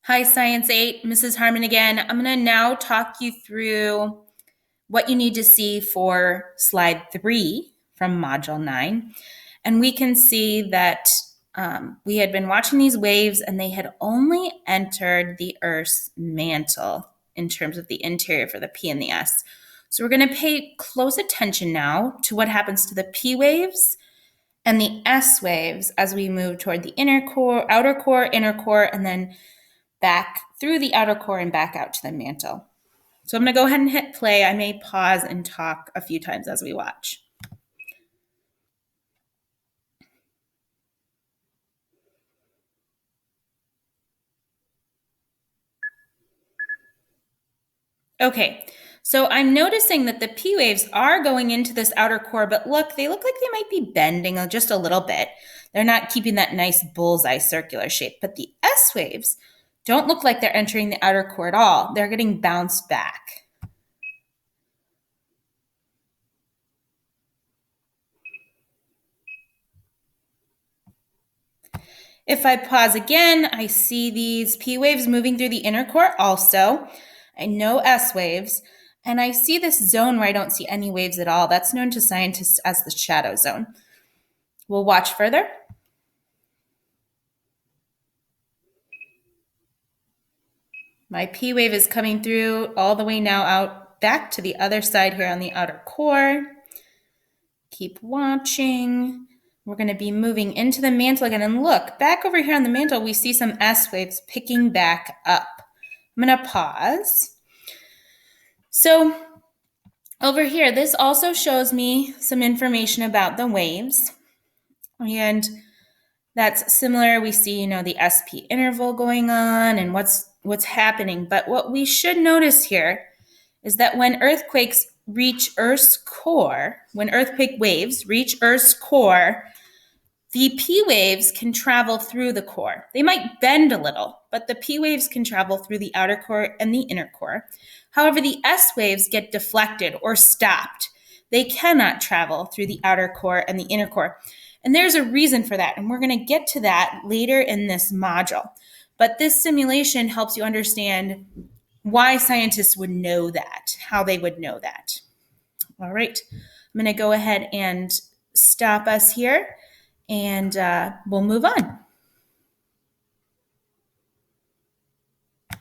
Hi, Science 8, Mrs. Harmon again. I'm going to now talk you through what you need to see for slide 3 from Module 9. And we can see that we had been watching these waves and they had only entered the Earth's mantle in terms of the interior for the P and the S. So we're going to pay close attention now to what happens to the P waves and the S waves as we move toward the outer core, inner core, and then back through the outer core and back out to the mantle. So I'm going to go ahead and hit play. I may pause and talk a few times as we watch. Okay, so I'm noticing that the P waves are going into this outer core, but look, they look like they might be bending just a little bit. They're not keeping that nice bullseye circular shape, but the S waves don't look like they're entering the outer core at all. They're getting bounced back. If I pause again, I see these P waves moving through the inner core also. I know S waves. And I see this zone where I don't see any waves at all. That's known to scientists as the shadow zone. We'll watch further. My P wave is coming through all the way now out back to the other side here on the outer core. Keep watching. We're going to be moving into the mantle again. And look, back over here on the mantle, we see some S waves picking back up. I'm going to pause. So over here, this also shows me some information about the waves. And that's similar. We see, the SP interval going on and what's happening. But what we should notice here is that when earthquakes reach Earth's core, when earthquake waves reach Earth's core, the P waves can travel through the core. They might bend a little, but the P waves can travel through the outer core and the inner core. However, the S waves get deflected or stopped. They cannot travel through the outer core and the inner core. And there's a reason for that, and we're going to get to that later in this module. But this simulation helps you understand why scientists would know that, how they would know that. All right, I'm going to go ahead and stop us here, and we'll move on.